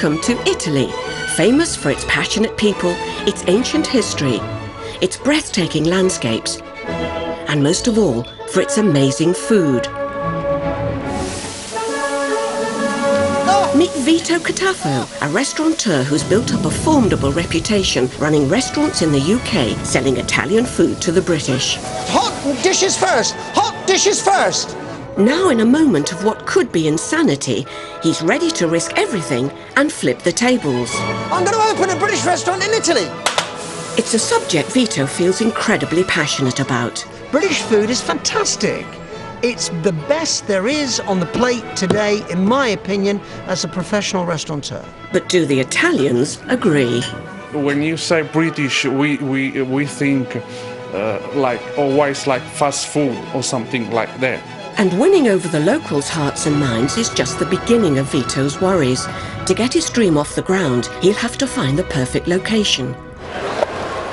Welcome to Italy, famous for its passionate people, its ancient history, its breathtaking landscapes, and most of all, for its amazing food. Meet Vito Cataffo, a restaurateur who's built up a formidable reputation running restaurants in the UK, selling Italian food to the British. Hot dishes first! Hot dishes first! Now, in a moment of what could be insanity, he's ready to risk everything and flip the tables. I'm going to open a British restaurant in Italy! It's a subject Vito feels incredibly passionate about. British food is fantastic. It's the best there is on the plate today, in my opinion, as a professional restaurateur. But do the Italians agree? When you say British, we think like always like fast food or something like that. And winning over the locals' hearts and minds is just the beginning of Vito's worries. To get his dream off the ground, he'll have to find the perfect location.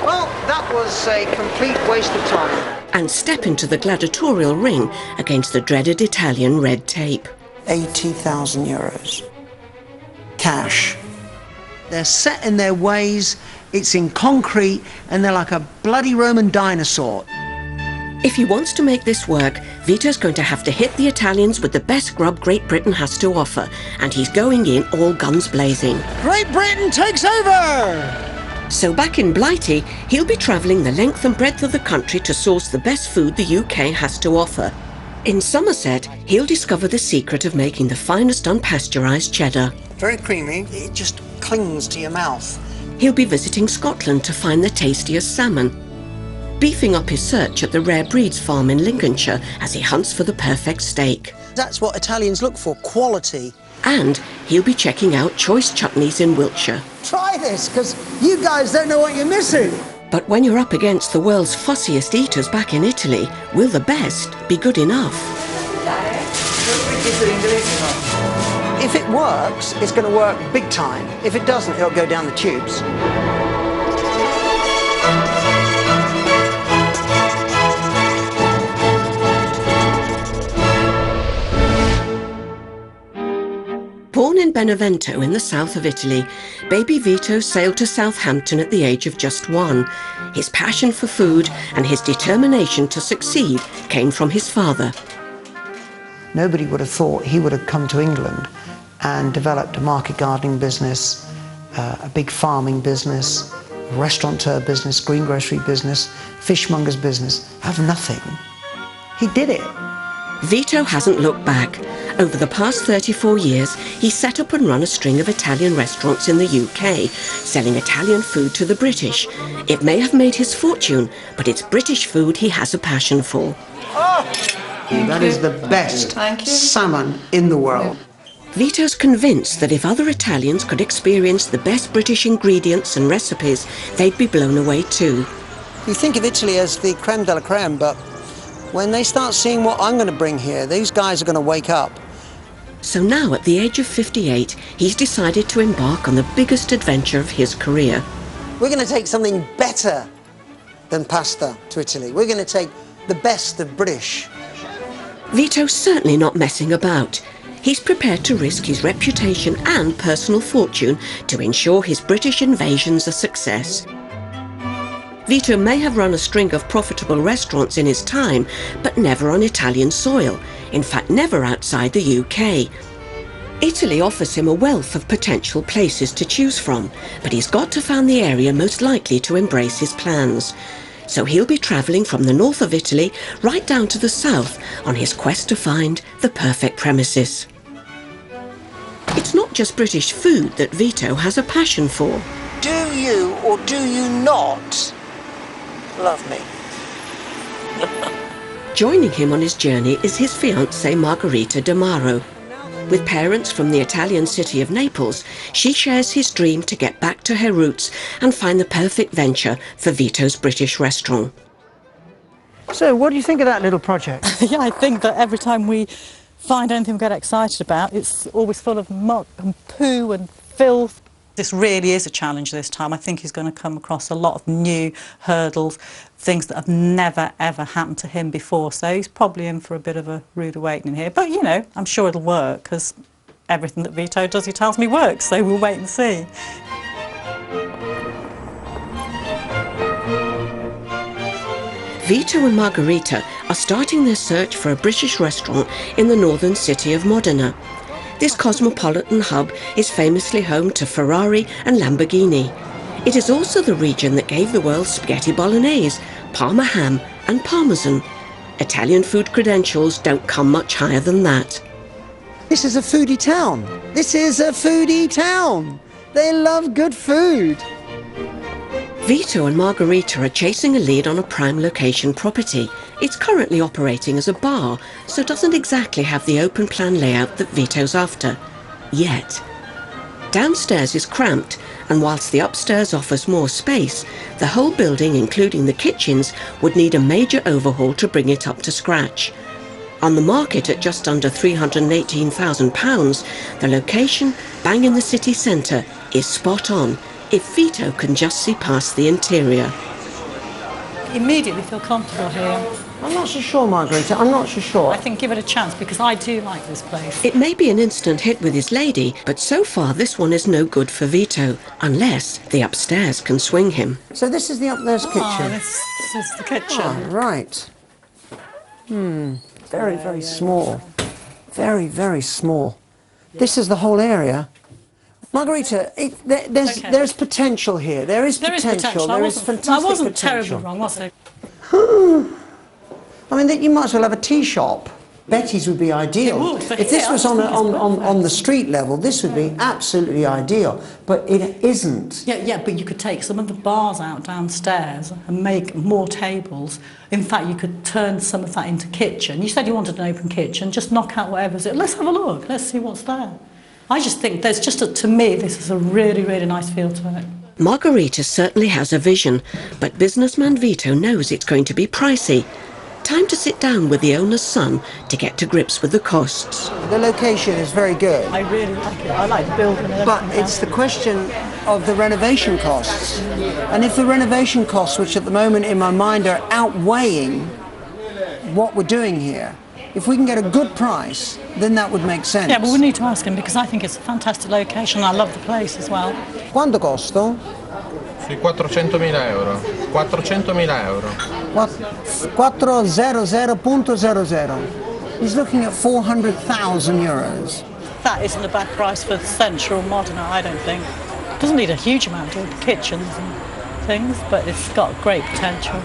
Well, that was a complete waste of time. And step into the gladiatorial ring against the dreaded Italian red tape. 80,000 euros. Cash. They're set in their ways, it's in concrete, and they're like a bloody Roman dinosaur. If he wants to make this work, Vito's going to have to hit the Italians with the best grub Great Britain has to offer, and he's going in all guns blazing. Great Britain takes over! So back in Blighty, he'll be travelling the length and breadth of the country to source the best food the UK has to offer. In Somerset, he'll discover the secret of making the finest unpasteurised cheddar. Very creamy, it just clings to your mouth. He'll be visiting Scotland to find the tastiest salmon, beefing up his search at the Rare Breeds farm in Lincolnshire as he hunts for the perfect steak. That's what Italians look for, quality. And he'll be checking out choice chutneys in Wiltshire. Try this, because you guys don't know what you're missing. But when you're up against the world's fussiest eaters back in Italy, will the best be good enough? If it works, it's going to work big time. If it doesn't, it'll go down the tubes. Born in Benevento in the south of Italy, baby Vito sailed to Southampton at the age of just 1. His passion for food and his determination to succeed came from his father. Nobody would have thought he would have come to England and developed a market gardening business, a big farming business, a restaurateur business, greengrocery business, fishmonger's business, out of nothing. He did it. Vito hasn't looked back. Over the past 34 years, he's set up and run a string of Italian restaurants in the UK, selling Italian food to the British. It may have made his fortune, but it's British food he has a passion for. Oh, that is the best salmon in the world. Vito's convinced that if other Italians could experience the best British ingredients and recipes, they'd be blown away too. You think of Italy as the creme de la creme, but when they start seeing what I'm going to bring here, these guys are going to wake up. So now, at the age of 58, he's decided to embark on the biggest adventure of his career. We're going to take something better than pasta to Italy. We're going to take the best of British. Vito's certainly not messing about. He's prepared to risk his reputation and personal fortune to ensure his British invasion's a success. Vito may have run a string of profitable restaurants in his time, but never on Italian soil. In fact, never outside the UK. Italy offers him a wealth of potential places to choose from, but he's got to find the area most likely to embrace his plans. So he'll be travelling from the north of Italy right down to the south on his quest to find the perfect premises. It's not just British food that Vito has a passion for. Do you or do you not love me? Joining him on his journey is his fiancée Margherita Damaro. With parents from the Italian city of Naples, she shares his dream to get back to her roots and find the perfect venture for Vito's British restaurant. So, what do you think of that little project? Yeah, I think that every time we find anything we get excited about, it's always full of muck and poo and filth. This really is a challenge this time. I think he's going to come across a lot of new hurdles, things that have never, ever happened to him before. So he's probably in for a bit of a rude awakening here. But, you know, I'm sure it'll work because everything that Vito does, he tells me works, so we'll wait and see. Vito and Margherita are starting their search for a British restaurant in the northern city of Modena. This cosmopolitan hub is famously home to Ferrari and Lamborghini. It is also the region that gave the world spaghetti bolognese, Parma ham and Parmesan. Italian food credentials don't come much higher than that. This is a foodie town. This is a foodie town. They love good food. Vito and Margherita are chasing a lead on a prime location property. It's currently operating as a bar, so doesn't exactly have the open plan layout that Vito's after. Yet. Downstairs is cramped, and whilst the upstairs offers more space, the whole building, including the kitchens, would need a major overhaul to bring it up to scratch. On the market at just under £318,000, the location, bang in the city centre, is spot on, if Vito can just see past the interior. Immediately feel comfortable here. I'm not so sure, Margherita. I'm not so sure. I think give it a chance because I do like this place. It may be an instant hit with his lady, but so far this one is no good for Vito, unless the upstairs can swing him. So this is the upstairs kitchen? This is the kitchen. Oh, right. Very, very small. Very, very small. This is the whole area. Margherita, there's potential here. There is potential. There is fantastic potential. I wasn't terribly wrong, was I? I mean, you might as well have a tea shop. Betty's would be ideal. It would, if this was on the street level, this would be absolutely ideal. But it isn't. Yeah, but you could take some of the bars out downstairs and make more tables. In fact, you could turn some of that into kitchen. You said you wanted an open kitchen. Just knock out whatever's it. Let's have a look. Let's see what's there. I just think there's just, to me, this is a really, really nice feel to it. Margherita certainly has a vision, but businessman Vito knows it's going to be pricey. Time to sit down with the owner's son to get to grips with the costs. The location is very good. I really like it. I like the building and everything. But it's the question of the renovation costs. And if the renovation costs, which at the moment in my mind are outweighing what we're doing here, if we can get a good price, then that would make sense. Yeah, but we need to ask him because I think it's a fantastic location and I love the place as well. Quanto costo? Sui 400.000 euro. 400.000 euro. 400.00. He's looking at 400,000 euros. That isn't a bad price for central Modena, I don't think. It doesn't need a huge amount of kitchens and things, but it's got great potential.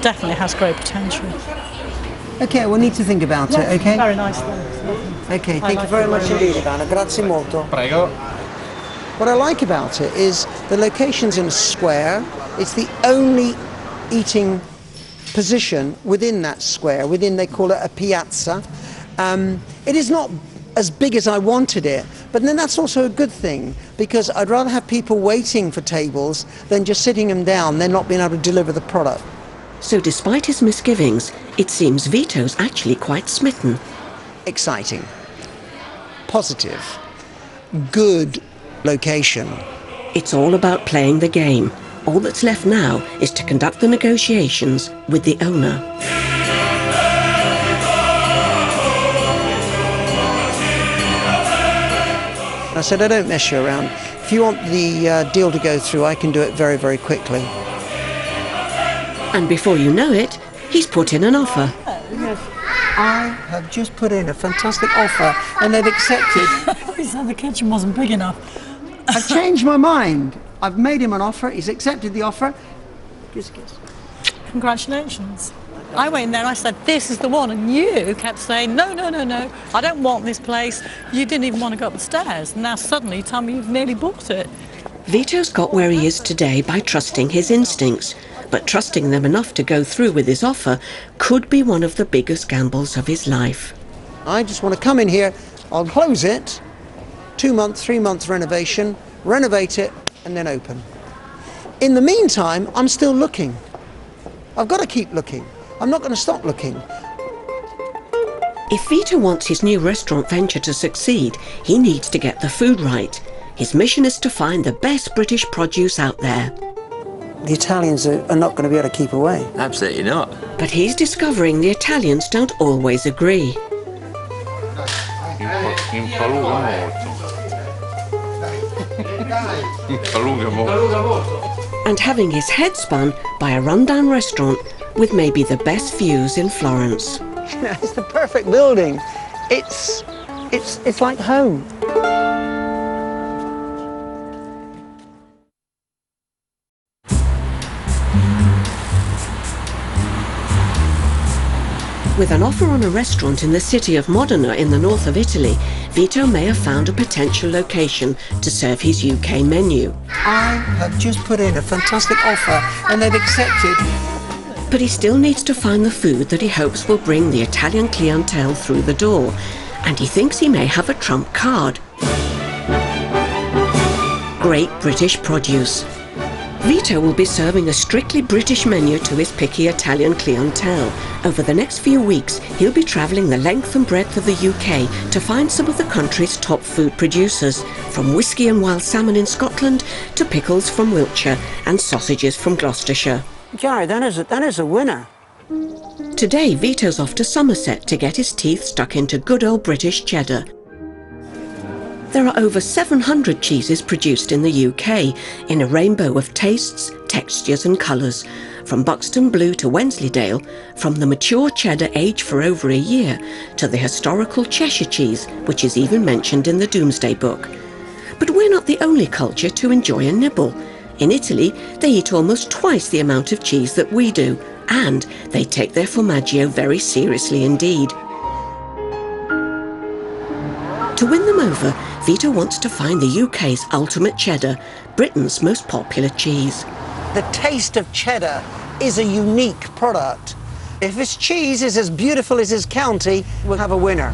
Definitely has great potential. Okay, we'll need to think about it, okay? Very nice place. Okay, thank you very much indeed, Ivana. Grazie molto. Prego. What I like about it is the location's in a square. It's the only eating position within that square. They call it a piazza. It is not as big as I wanted it, but then that's also a good thing because I'd rather have people waiting for tables than just sitting them down, then not being able to deliver the product. So despite his misgivings, it seems Vito's actually quite smitten. Exciting, positive, good location. It's all about playing the game. All that's left now is to conduct the negotiations with the owner. I said, I don't mess you around. If you want the deal to go through, I can do it very, very quickly. And before you know it, he's put in an offer. I have just put in a fantastic offer and they've accepted. He said the kitchen wasn't big enough. I've changed my mind. I've made him an offer. He's accepted the offer. Kiss, kiss. Congratulations. I went in there and I said, this is the one. And you kept saying, no, no, no, no. I don't want this place. You didn't even want to go up the stairs. And now suddenly you tell me you've nearly bought it. Vito's got where he is today by trusting his instincts. But trusting them enough to go through with his offer could be one of the biggest gambles of his life. I just want to come in here, I'll close it, 2 months, 3 months renovation, renovate it, and then open. In the meantime, I'm still looking. I've got to keep looking. I'm not going to stop looking. If Vito wants his new restaurant venture to succeed, he needs to get the food right. His mission is to find the best British produce out there. The Italians are not going to be able to keep away. Absolutely not. But he's discovering the Italians don't always agree. Impaluga molto. Impaluga molto. And having his head spun by a rundown restaurant with maybe the best views in Florence. It's the perfect building. It's like home. With an offer on a restaurant in the city of Modena in the north of Italy, Vito may have found a potential location to serve his UK menu. I have just put in a fantastic offer and they've accepted. But he still needs to find the food that he hopes will bring the Italian clientele through the door. And he thinks he may have a trump card. Great British produce. Vito will be serving a strictly British menu to his picky Italian clientele. Over the next few weeks, he'll be travelling the length and breadth of the UK to find some of the country's top food producers, from whisky and wild salmon in Scotland to pickles from Wiltshire and sausages from Gloucestershire. Gary, that is a winner. Today, Vito's off to Somerset to get his teeth stuck into good old British cheddar. There are over 700 cheeses produced in the UK in a rainbow of tastes, textures and colours, from Buxton Blue to Wensleydale, from the mature cheddar aged for over a year to the historical Cheshire cheese, which is even mentioned in the Doomsday Book. But we're not the only culture to enjoy a nibble. In Italy, they eat almost twice the amount of cheese that we do, and they take their formaggio very seriously indeed. To win them over, Vito wants to find the UK's ultimate cheddar, Britain's most popular cheese. The taste of cheddar is a unique product. If his cheese is as beautiful as his county, we'll have a winner.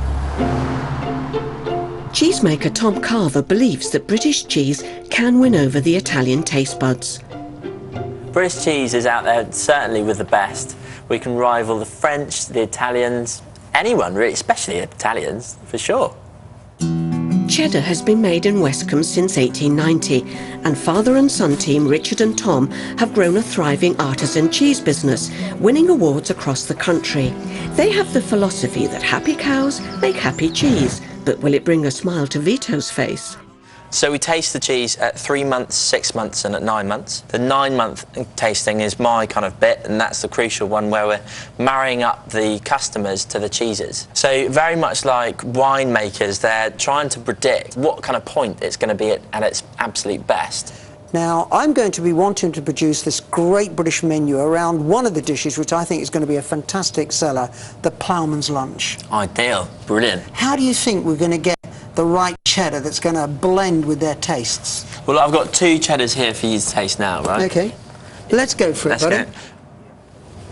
Cheesemaker Tom Carver believes that British cheese can win over the Italian taste buds. British cheese is out there certainly with the best. We can rival the French, the Italians, anyone really, especially the Italians, for sure. Cheddar has been made in Westcombe since 1890, and father and son team Richard and Tom have grown a thriving artisan cheese business, winning awards across the country. They have the philosophy that happy cows make happy cheese, but will it bring a smile to Vito's face? So we taste the cheese at 3 months, 6 months and at 9 months. The 9-month tasting is my kind of bit, and that's the crucial one where we're marrying up the customers to the cheeses. So very much like winemakers, they're trying to predict what kind of point it's going to be at its absolute best. Now, I'm going to be wanting to produce this great British menu around one of the dishes, which I think is going to be a fantastic seller, the ploughman's lunch. Ideal, brilliant. How do you think we're going to get the right cheddar that's going to blend with their tastes? Well, I've got 2 cheddars here for you to taste now, right? Okay. Let's go for it, buddy. Let's go.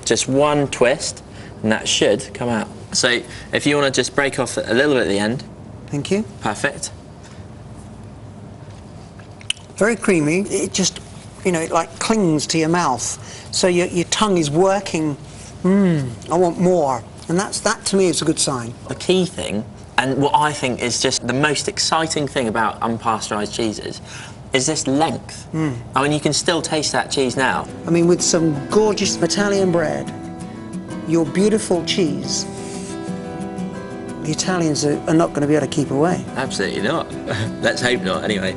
Just one twist, and that should come out. So if you want to just break off a little bit at the end. Thank you. Perfect. Very creamy. It just, you know, it like clings to your mouth. So your tongue is working. I want more. And that to me is a good sign. The key thing, and what I think is just the most exciting thing about unpasteurised cheeses, is this length. I mean, you can still taste that cheese now. I mean, with some gorgeous Italian bread, your beautiful cheese, the Italians are not going to be able to keep away. Absolutely not. Let's hope not, anyway.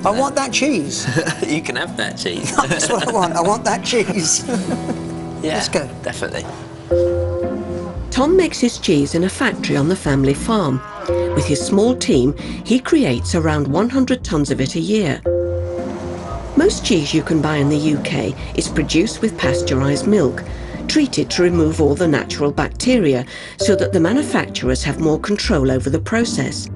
I want that cheese. You can have that cheese. That's what I want. I want that cheese. Yeah, let's go. Definitely. Tom makes his cheese in a factory on the family farm. With his small team, he creates around 100 tonnes of it a year. Most cheese you can buy in the UK is produced with pasteurised milk, treated to remove all the natural bacteria so that the manufacturers have more control over the process.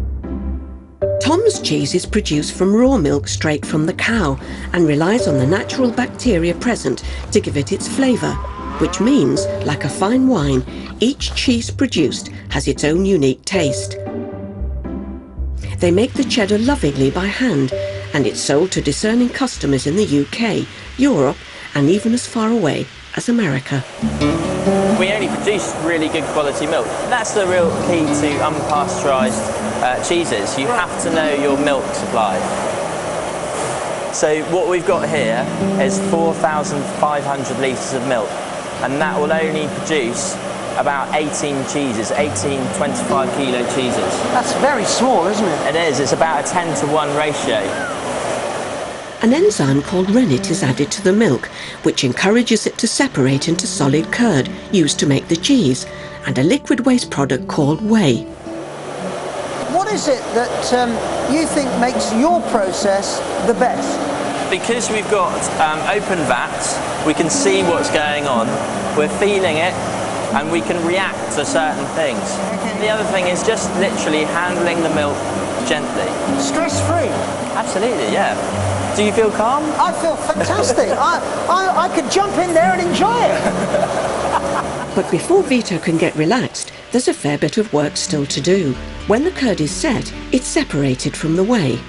Tom's cheese is produced from raw milk straight from the cow and relies on the natural bacteria present to give it its flavour, which means, like a fine wine, each cheese produced has its own unique taste. They make the cheddar lovingly by hand, and it's sold to discerning customers in the UK, Europe, and even as far away as America. We only produce really good quality milk. That's the real key to unpasteurised cheeses. You have to know your milk supply. So what we've got here is 4,500 litres of milk, and that will only produce about 18 cheeses, 18 25 kilo cheeses. That's very small, isn't it? It is, it's about a 10 to 1 ratio. An enzyme called rennet is added to the milk, which encourages it to separate into solid curd used to make the cheese, and a liquid waste product called whey. What is it that you think makes your process the best? Because we've got open vats, we can see what's going on, we're feeling it, and we can react to certain things. Okay. The other thing is just literally handling the milk gently. Stress-free? Absolutely, yeah. Do you feel calm? I feel fantastic. I could jump in there and enjoy it. But before Vito can get relaxed, there's a fair bit of work still to do. When the curd is set, it's separated from the whey.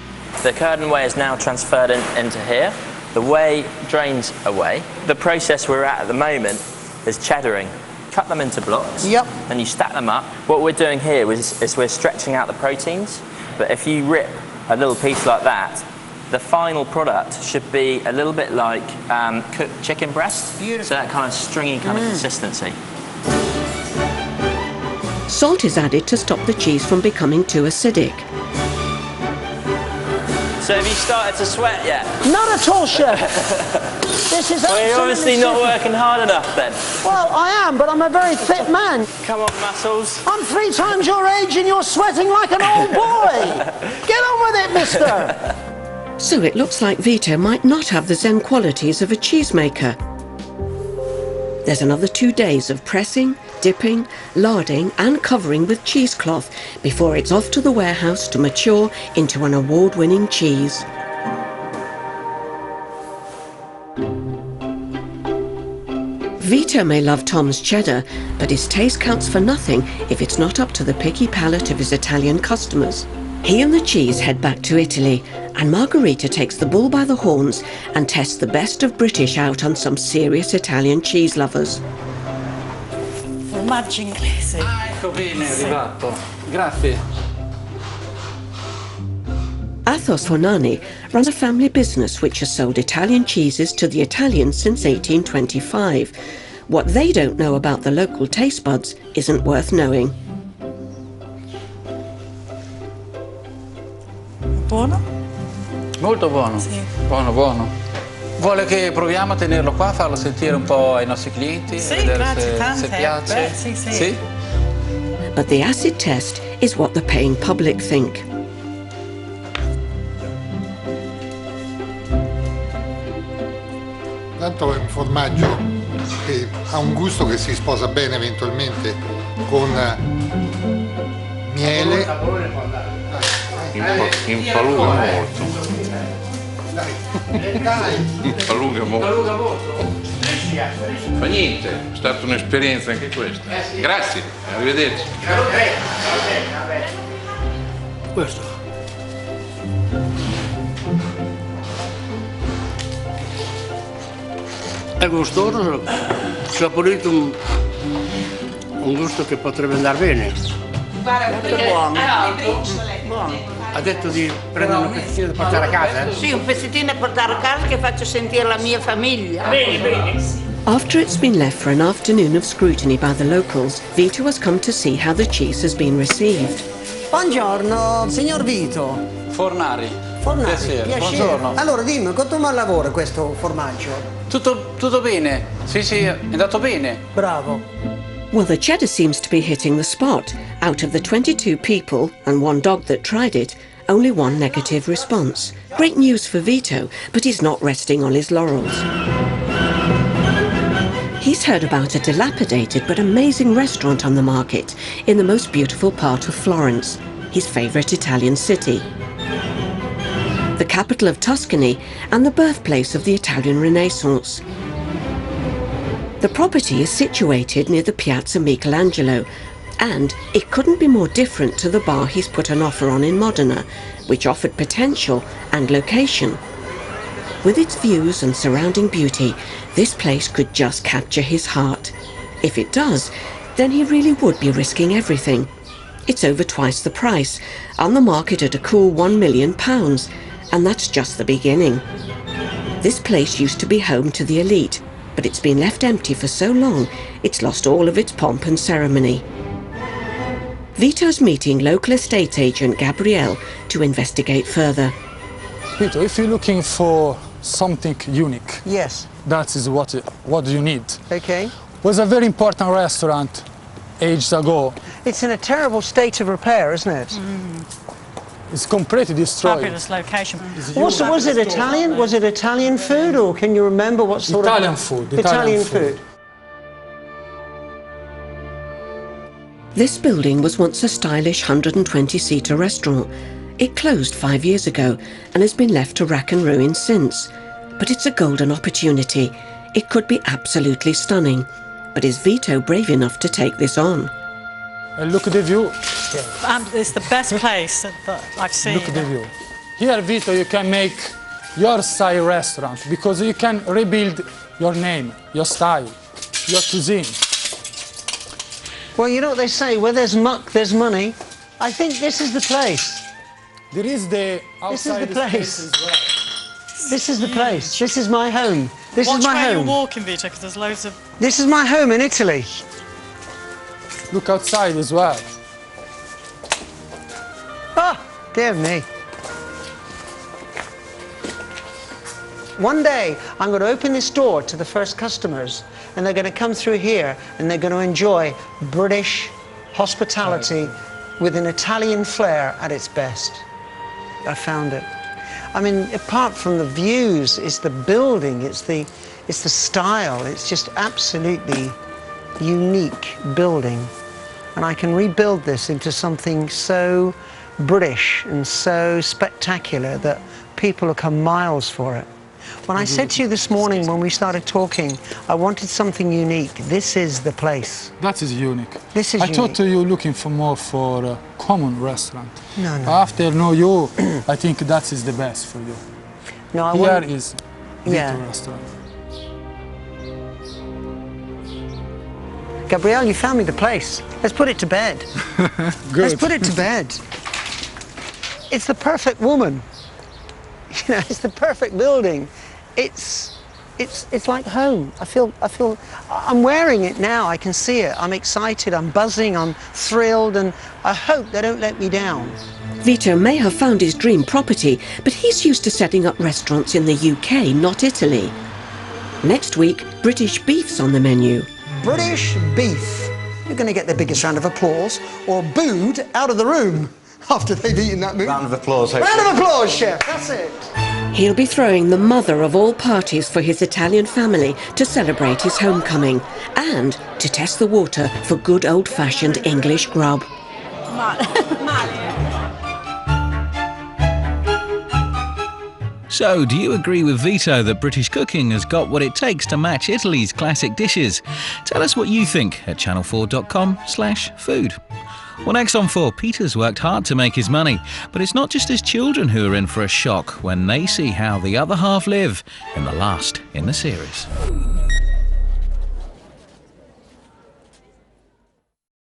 The curd and whey is now transferred into here. The whey drains away. The process we're at the moment is cheddaring. Cut them into blocks, Yep. and you stack them up. What we're doing here is we're stretching out the proteins, but if you rip a little piece like that, the final product should be a little bit like cooked chicken breast. Beautiful. So that kind of stringy kind of consistency. Salt is added to stop the cheese from becoming too acidic. So have you started to sweat yet? Not at all, chef. This is Well, you're obviously absolutely not super. working hard enough then. Well, I am, but I'm a very fit man. Come on, muscles. I'm 3 times your age and you're sweating like an old boy. Get on with it, mister. So it looks like Vito might not have the zen qualities of a cheesemaker. There's another 2 days of pressing, dipping, larding and covering with cheesecloth before it's off to the warehouse to mature into an award-winning cheese. Vito may love Tom's cheddar, but his taste counts for nothing if it's not up to the picky palate of his Italian customers. He and the cheese head back to Italy, and Margherita takes the bull by the horns and tests the best of British out on some serious Italian cheese lovers. Formaggi inglesi. Ecco bene, è arrivato. Grazie. Athos Fornani runs a family business which has sold Italian cheeses to the Italians since 1825. What they don't know about the local taste buds isn't worth knowing. Buono? Molto buono. Sì. Buono, buono. Vuole che proviamo a tenerlo qua, farlo sentire un po' ai nostri clienti? Sì, vedere grazie se tante. piace? Beh, sì, sì. Sì? But the acid test is what the paying public think. Tanto è un formaggio che ha un gusto che si sposa bene eventualmente con miele. Impaluga molto. Impaluga molto. Fa niente, è stata un'esperienza anche questa. Grazie, arrivederci. Questo. È gustoso, saporito un gusto che potrebbe andare bene. Molto buono. Buono. Ha detto di prendere un pezzettino da portare a casa? Sì, un pezzettino da portare a casa che faccio sentire la mia famiglia. Bene, bene. After it's been left for an afternoon of scrutiny by the locals, Vito has come to see how the cheese has been received. Buongiorno, signor Vito. Fornari. Fornari, Piacere. Buongiorno. Allora, dimmi, quanto mal lavora questo formaggio? Tutto bene? Sì, sì, è andato bene. Bravo. Well, the cheddar seems to be hitting the spot. Out of the 22 people and 1 dog that tried it, only 1 negative response. Great news for Vito, but he's not resting on his laurels. He's heard about a dilapidated but amazing restaurant on the market in the most beautiful part of Florence, his favourite Italian city. The capital of Tuscany and the birthplace of the Italian Renaissance. The property is situated near the Piazza Michelangelo, and it couldn't be more different to the bar he's put an offer on in Modena, which offered potential and location. With its views and surrounding beauty, this place could just capture his heart. If it does, then he really would be risking everything. It's over twice the price, on the market at a cool £1 million, and that's just the beginning. This place used to be home to the elite, but it's been left empty for so long it's lost all of its pomp and ceremony. Vito's meeting local estate agent Gabrielle to investigate further. Vito, if you're looking for something unique, Yes. that is what you need. Okay. Was a very important restaurant ages ago. It's in a terrible state of repair, isn't it? It's completely destroyed. Fabulous location. Also, was it Italian? Was it Italian food, or can you remember what sort Italian of food. Italian food. This building was once a stylish 120-seater restaurant. It closed 5 years ago and has been left to rack and ruin since. But it's a golden opportunity. It could be absolutely stunning. But is Vito brave enough to take this on? And look at the view. And it's the best place that I've seen. Look at the view. Here, Vito, you can make your style restaurant because you can rebuild your name, your style, your cuisine. Well, you know what they say, where there's muck, there's money. I think this is the place. There is the outside place. space as well. This is the place. This is my home. This Watch is my where home. you're walking, Vito, because there's loads of... This is my home in Italy. Look outside as well. Ah, dear me. One day, I'm going to open this door to the first customers, and they're going to come through here, and they're going to enjoy British hospitality with an Italian flair at its best. I found it. I mean, apart from the views, it's the building, it's the style, it's just absolutely unique building. And I can rebuild this into something so British and so spectacular that people will come miles for it. When I said to you this morning when we started talking, I wanted something unique, this is the place. That is unique. This is I unique. thought you were looking for more for a common restaurant. No. After know you, I think that is the best for you. No, I Here want... is Vito Yeah. restaurant. Gabrielle, you found me the place. Let's put it to bed. Good. Let's put it to bed. It's the perfect woman. You know, it's the perfect building. It's like home. I'm wearing it now. I can see it. I'm excited. I'm buzzing. I'm thrilled, and I hope they don't let me down. Vito may have found his dream property, but he's used to setting up restaurants in the UK, not Italy. Next week, British beef's on the menu. British beef. You're going to get the biggest round of applause, or booed out of the room after they've eaten that meat. Round of applause, hopefully. Round of applause, chef. That's it. He'll be throwing the mother of all parties for his Italian family to celebrate his homecoming and to test the water for good old-fashioned English grub. So, do you agree with Vito that British cooking has got what it takes to match Italy's classic dishes? Tell us what you think at channel4.com/food. Well, next on 4, Peter's worked hard to make his money, but it's not just his children who are in for a shock when they see how the other half live in the last in the series.